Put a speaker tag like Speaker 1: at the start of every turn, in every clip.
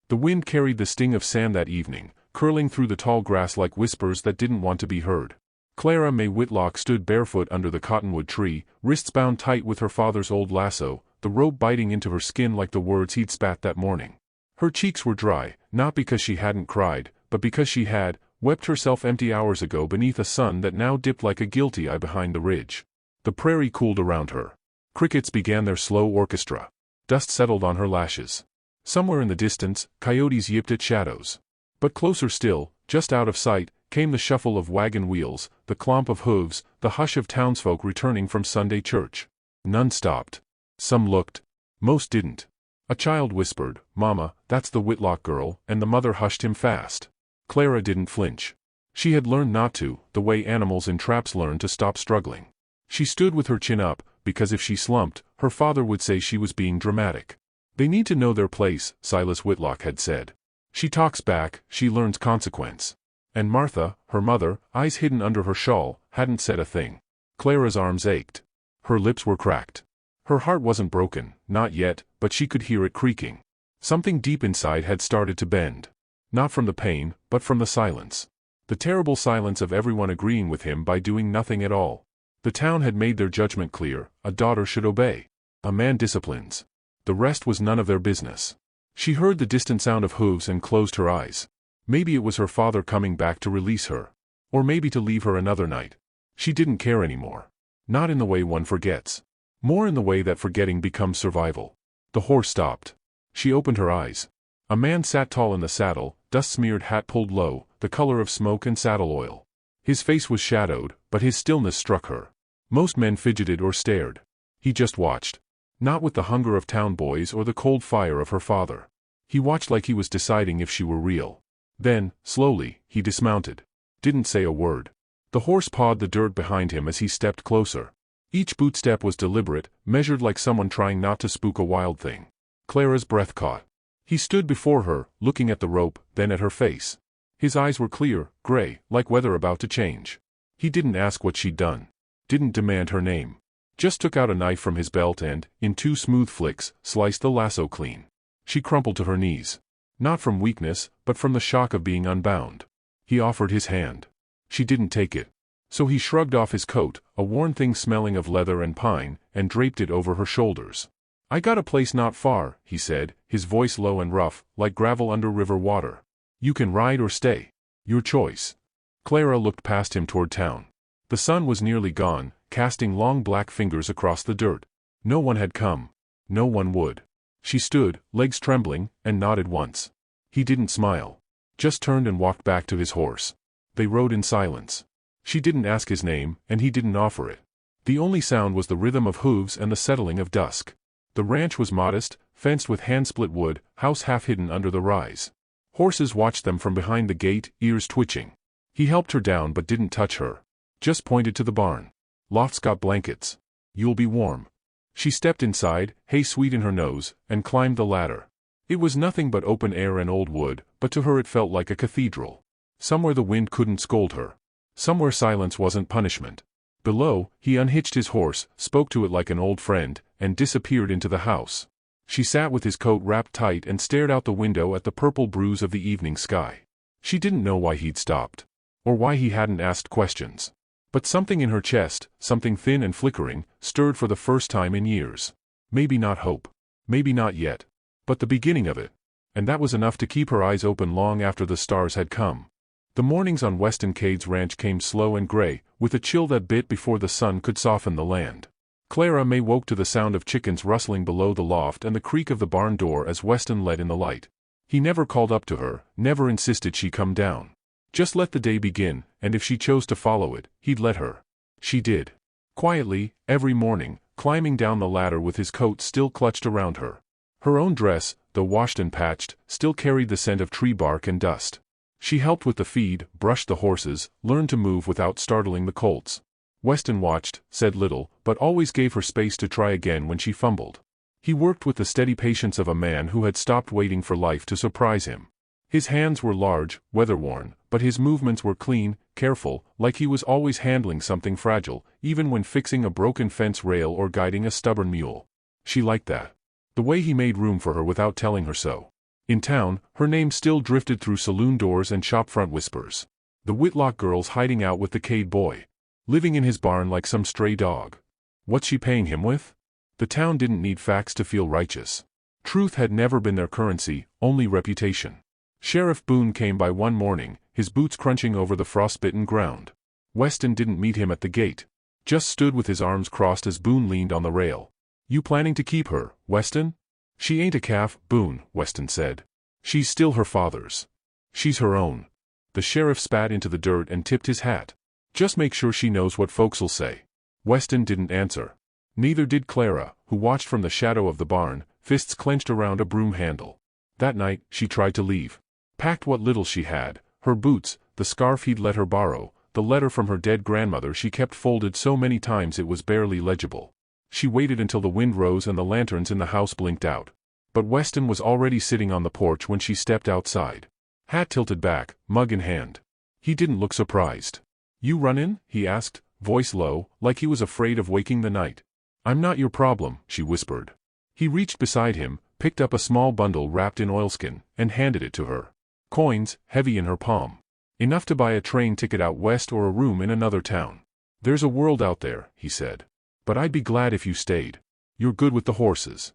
Speaker 1: The wind carried the sting of sand that evening, curling through the tall grass like whispers that didn't want to be heard. Clara May Whitlock stood barefoot under the cottonwood tree, wrists bound tight with her father's old lasso, the rope biting into her skin like the words he'd spat that morning. Her cheeks were dry, not because she hadn't cried, but because she had wept herself empty hours ago beneath a sun that now dipped like a guilty eye behind the ridge. The prairie cooled around her. Crickets began their slow orchestra. Dust settled on her lashes. Somewhere in the distance, coyotes yipped at shadows. But closer still, just out of sight, came the shuffle of wagon wheels, the clomp of hooves, the hush of townsfolk returning from Sunday church. None stopped. Some looked. Most didn't. A child whispered, "Mama, that's the Whitlock girl," and the mother hushed him fast. Clara didn't flinch. She had learned not to, the way animals in traps learn to stop struggling. She stood with her chin up, because if she slumped, her father would say she was being dramatic. "They need to know their place," Silas Whitlock had said. "She talks back, she learns consequence." And Martha, her mother, eyes hidden under her shawl, hadn't said a thing. Clara's arms ached. Her lips were cracked. Her heart wasn't broken, not yet, but she could hear it creaking. Something deep inside had started to bend. Not from the pain, but from the silence. The terrible silence of everyone agreeing with him by doing nothing at all. The town had made their judgment clear: a daughter should obey. A man disciplines. The rest was none of their business. She heard the distant sound of hooves and closed her eyes. Maybe it was her father coming back to release her. Or maybe to leave her another night. She didn't care anymore. Not in the way one forgets. More in the way that forgetting becomes survival. The horse stopped. She opened her eyes. A man sat tall in the saddle, dust-smeared hat pulled low, the color of smoke and saddle oil. His face was shadowed, but his stillness struck her. Most men fidgeted or stared. He just watched. Not with the hunger of town boys or the cold fire of her father. He watched like he was deciding if she were real. Then, slowly, he dismounted. Didn't say a word. The horse pawed the dirt behind him as he stepped closer. Each boot step was deliberate, measured like someone trying not to spook a wild thing. Clara's breath caught. He stood before her, looking at the rope, then at her face. His eyes were clear, gray, like weather about to change. He didn't ask what she'd done. Didn't demand her name. Just took out a knife from his belt and, in 2 smooth flicks, sliced the lasso clean. She crumpled to her knees. Not from weakness, but from the shock of being unbound. He offered his hand. She didn't take it. So he shrugged off his coat, a worn thing smelling of leather and pine, and draped it over her shoulders. "I got a place not far," he said, his voice low and rough, like gravel under river water. "You can ride or stay. Your choice." Clara looked past him toward town. The sun was nearly gone, casting long black fingers across the dirt. No one had come. No one would. She stood, legs trembling, and nodded once. He didn't smile. Just turned and walked back to his horse. They rode in silence. She didn't ask his name, and he didn't offer it. The only sound was the rhythm of hooves and the settling of dusk. The ranch was modest, fenced with hand-split wood, house half hidden under the rise. Horses watched them from behind the gate, ears twitching. He helped her down but didn't touch her. Just pointed to the barn. "Loft's got blankets. You'll be warm." She stepped inside, hay sweet in her nose, and climbed the ladder. It was nothing but open air and old wood, but to her it felt like a cathedral. Somewhere the wind couldn't scold her. Somewhere silence wasn't punishment. Below, he unhitched his horse, spoke to it like an old friend, and disappeared into the house. She sat with his coat wrapped tight and stared out the window at the purple bruise of the evening sky. She didn't know why he'd stopped. Or why he hadn't asked questions. But something in her chest, something thin and flickering, stirred for the first time in years. Maybe not hope. Maybe not yet. But the beginning of it. And that was enough to keep her eyes open long after the stars had come. The mornings on Weston Cade's ranch came slow and gray, with a chill that bit before the sun could soften the land. Clara May woke to the sound of chickens rustling below the loft and the creak of the barn door as Weston let in the light. He never called up to her, never insisted she come down. Just let the day begin, and if she chose to follow it, he'd let her. She did. Quietly, every morning, climbing down the ladder with his coat still clutched around her. Her own dress, though washed and patched, still carried the scent of tree bark and dust. She helped with the feed, brushed the horses, learned to move without startling the colts. Weston watched, said little, but always gave her space to try again when she fumbled. He worked with the steady patience of a man who had stopped waiting for life to surprise him. His hands were large, weather-worn, but his movements were clean, careful, like he was always handling something fragile, even when fixing a broken fence rail or guiding a stubborn mule. She liked that. The way he made room for her without telling her so. In town, her name still drifted through saloon doors and shopfront whispers. The Whitlock girl's hiding out with the cowboy. Living in his barn like some stray dog. What's she paying him with? The town didn't need facts to feel righteous. Truth had never been their currency, only reputation. Sheriff Boone came by one morning, his boots crunching over the frostbitten ground. Weston didn't meet him at the gate. Just stood with his arms crossed as Boone leaned on the rail. You planning to keep her, Weston? She ain't a calf, Boone, Weston said. She's still her father's. She's her own. The sheriff spat into the dirt and tipped his hat. Just make sure she knows what folks'll say. Weston didn't answer. Neither did Clara, who watched from the shadow of the barn, fists clenched around a broom handle. That night, she tried to leave. Packed what little she had, her boots, the scarf he'd let her borrow, the letter from her dead grandmother she kept folded so many times it was barely legible. She waited until the wind rose and the lanterns in the house blinked out. But Weston was already sitting on the porch when she stepped outside. Hat tilted back, mug in hand. He didn't look surprised. You runnin'? He asked, voice low, like he was afraid of waking the night. I'm not your problem, she whispered. He reached beside him, picked up a small bundle wrapped in oilskin, and handed it to her. Coins, heavy in her palm. Enough to buy a train ticket out west or a room in another town. There's a world out there, he said. But I'd be glad if you stayed. You're good with the horses.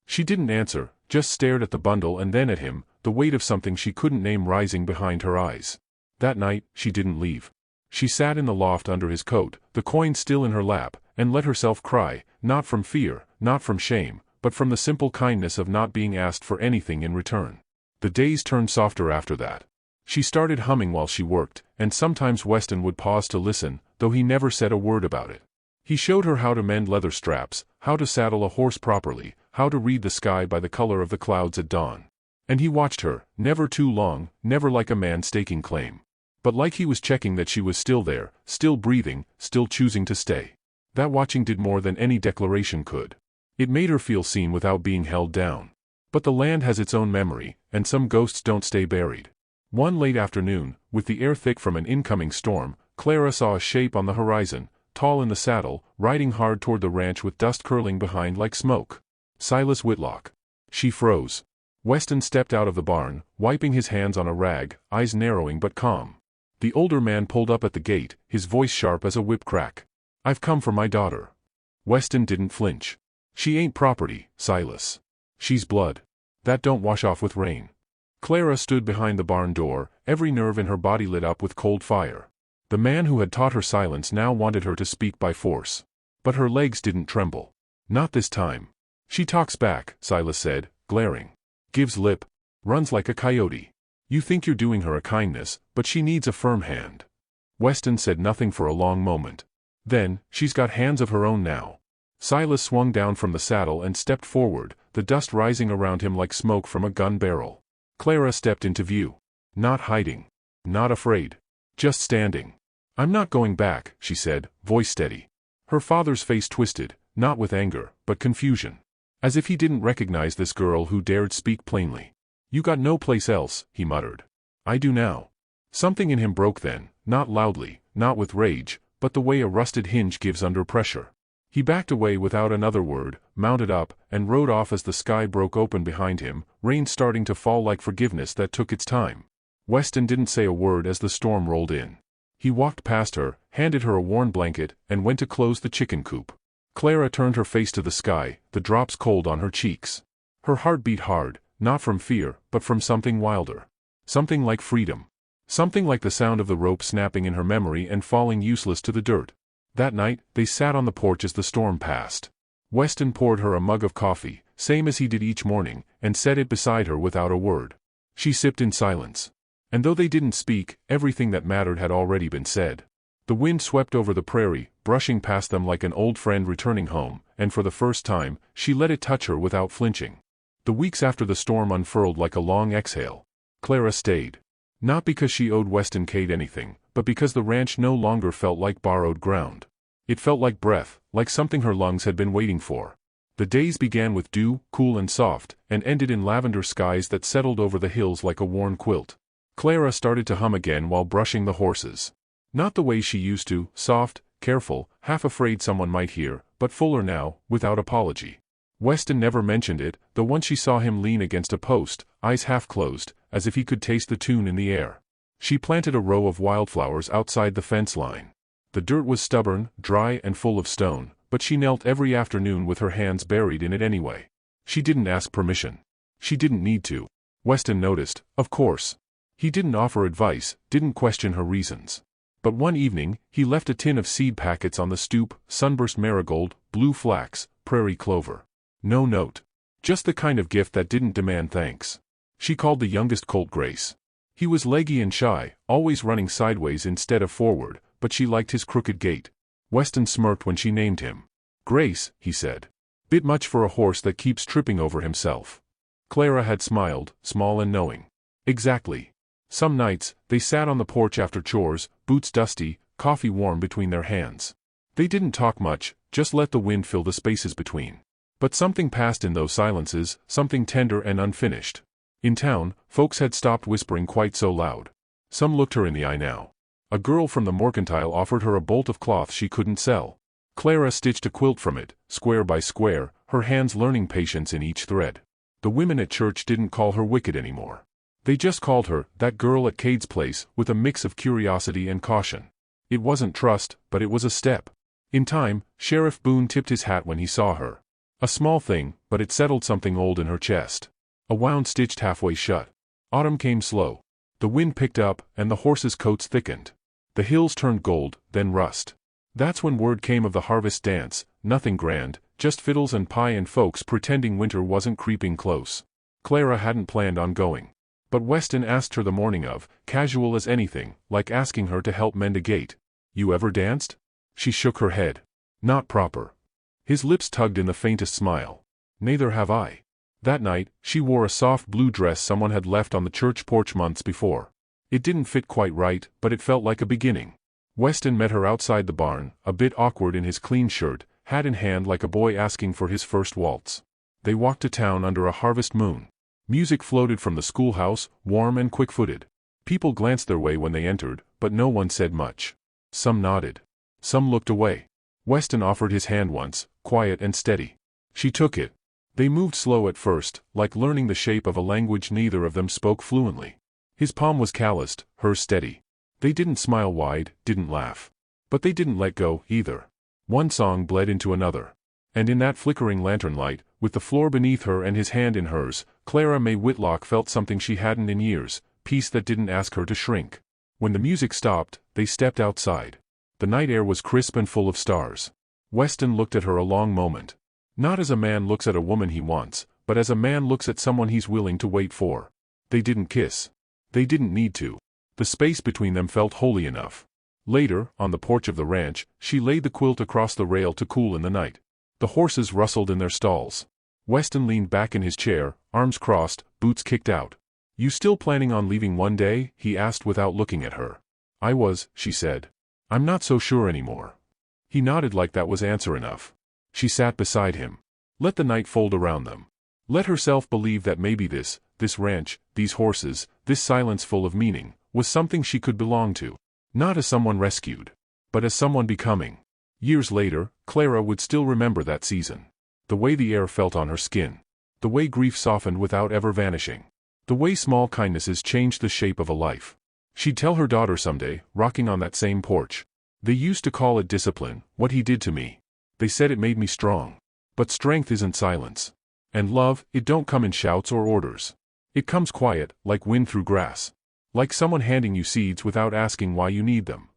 Speaker 1: She didn't answer, just stared at the bundle and then at him, the weight of something she couldn't name rising behind her eyes. That night, she didn't leave. She sat in the loft under his coat, the coin still in her lap, and let herself cry, not from fear, not from shame, but from the simple kindness of not being asked for anything in return. The days turned softer after that. She started humming while she worked, and sometimes Weston would pause to listen, though he never said a word about it. He showed her how to mend leather straps, how to saddle a horse properly, how to read the sky by the color of the clouds at dawn. And he watched her, never too long, never like a man staking claim. But like he was checking that she was still there, still breathing, still choosing to stay. That watching did more than any declaration could. It made her feel seen without being held down. But the land has its own memory, and some ghosts don't stay buried. One late afternoon, with the air thick from an incoming storm, Clara saw a shape on the horizon, tall in the saddle, riding hard toward the ranch with dust curling behind like smoke. Silas Whitlock. She froze. Weston stepped out of the barn, wiping his hands on a rag, eyes narrowing but calm. The older man pulled up at the gate, his voice sharp as a whip crack. I've come for my daughter. Weston didn't flinch. She ain't property, Silas. She's blood. That don't wash off with rain. Clara stood behind the barn door, every nerve in her body lit up with cold fire. The man who had taught her silence now wanted her to speak by force. But her legs didn't tremble. Not this time. She talks back, Silas said, glaring. Gives lip. Runs like a coyote. You think you're doing her a kindness, but she needs a firm hand. Weston said nothing for a long moment. Then, she's got hands of her own now. Silas swung down from the saddle and stepped forward, the dust rising around him like smoke from a gun barrel. Clara stepped into view. Not hiding. Not afraid. Just standing. I'm not going back, she said, voice steady. Her father's face twisted, not with anger, but confusion. As if he didn't recognize this girl who dared speak plainly. You got no place else, he muttered. I do now. Something in him broke then, not loudly, not with rage, but the way a rusted hinge gives under pressure. He backed away without another word, mounted up, and rode off as the sky broke open behind him, rain starting to fall like forgiveness that took its time. Weston didn't say a word as the storm rolled in. He walked past her, handed her a worn blanket, and went to close the chicken coop. Clara turned her face to the sky, the drops cold on her cheeks. Her heart beat hard, not from fear, but from something wilder. Something like freedom. Something like the sound of the rope snapping in her memory and falling useless to the dirt. That night, they sat on the porch as the storm passed. Weston poured her a mug of coffee, same as he did each morning, and set it beside her without a word. She sipped in silence. And though they didn't speak, everything that mattered had already been said. The wind swept over the prairie, brushing past them like an old friend returning home, and for the first time, she let it touch her without flinching. The weeks after the storm unfurled like a long exhale. Clara stayed. Not because she owed Weston Cade anything, but because the ranch no longer felt like borrowed ground. It felt like breath, like something her lungs had been waiting for. The days began with dew, cool and soft, and ended in lavender skies that settled over the hills like a worn quilt. Clara started to hum again while brushing the horses. Not the way she used to, soft, careful, half afraid someone might hear, but fuller now, without apology. Weston never mentioned it, though once she saw him lean against a post, eyes half closed, as if he could taste the tune in the air. She planted a row of wildflowers outside the fence line. The dirt was stubborn, dry and full of stone, but she knelt every afternoon with her hands buried in it anyway. She didn't ask permission. She didn't need to. Weston noticed, of course. He didn't offer advice, didn't question her reasons. But one evening, he left a tin of seed packets on the stoop: sunburst marigold, blue flax, prairie clover. No note. Just the kind of gift that didn't demand thanks. She called the youngest colt Grace. He was leggy and shy, always running sideways instead of forward, but she liked his crooked gait. Weston smirked when she named him. Grace, he said. Bit much for a horse that keeps tripping over himself. Clara had smiled, small and knowing. Exactly. Some nights, they sat on the porch after chores, boots dusty, coffee warm between their hands. They didn't talk much, just let the wind fill the spaces between. But something passed in those silences, something tender and unfinished. In town, folks had stopped whispering quite so loud. Some looked her in the eye now. A girl from the mercantile offered her a bolt of cloth she couldn't sell. Clara stitched a quilt from it, square by square, her hands learning patience in each thread. The women at church didn't call her wicked anymore. They just called her that girl at Cade's place, with a mix of curiosity and caution. It wasn't trust, but it was a step. In time, Sheriff Boone tipped his hat when he saw her. A small thing, but it settled something old in her chest. A wound stitched halfway shut. Autumn came slow. The wind picked up, and the horses' coats thickened. The hills turned gold, then rust. That's when word came of the harvest dance, nothing grand, just fiddles and pie and folks pretending winter wasn't creeping close. Clara hadn't planned on going. But Weston asked her the morning of, casual as anything, like asking her to help mend a gate. You ever danced? She shook her head. Not proper. His lips tugged in the faintest smile. Neither have I. That night, she wore a soft blue dress someone had left on the church porch months before. It didn't fit quite right, but it felt like a beginning. Weston met her outside the barn, a bit awkward in his clean shirt, hat in hand like a boy asking for his first waltz. They walked to town under a harvest moon. Music floated from the schoolhouse, warm and quick-footed. People glanced their way when they entered, but no one said much. Some nodded. Some looked away. Weston offered his hand once, quiet and steady. She took it. They moved slow at first, like learning the shape of a language neither of them spoke fluently. His palm was calloused, hers steady. They didn't smile wide, didn't laugh. But they didn't let go, either. One song bled into another. And in that flickering lantern light, with the floor beneath her and his hand in hers, Clara May Whitlock felt something she hadn't in years, peace that didn't ask her to shrink. When the music stopped, they stepped outside. The night air was crisp and full of stars. Weston looked at her a long moment. Not as a man looks at a woman he wants, but as a man looks at someone he's willing to wait for. They didn't kiss. They didn't need to. The space between them felt holy enough. Later, on the porch of the ranch, she laid the quilt across the rail to cool in the night. The horses rustled in their stalls. Weston leaned back in his chair, arms crossed, boots kicked out. You still planning on leaving one day? He asked without looking at her. I was, she said. I'm not so sure anymore. He nodded like that was answer enough. She sat beside him. Let the night fold around them. Let herself believe that maybe this ranch, these horses, this silence full of meaning, was something she could belong to. Not as someone rescued, but as someone becoming. Years later, Clara would still remember that season. The way the air felt on her skin. The way grief softened without ever vanishing. The way small kindnesses changed the shape of a life. She'd tell her daughter someday, rocking on that same porch. They used to call it discipline, what he did to me. They said it made me strong. But strength isn't silence. And love, it don't come in shouts or orders. It comes quiet, like wind through grass. Like someone handing you seeds without asking why you need them.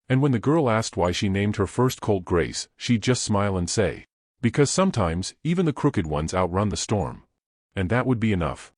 Speaker 1: And when the girl asked why she named her first colt Grace, she'd just smile and say, because sometimes, even the crooked ones outrun the storm. And that would be enough.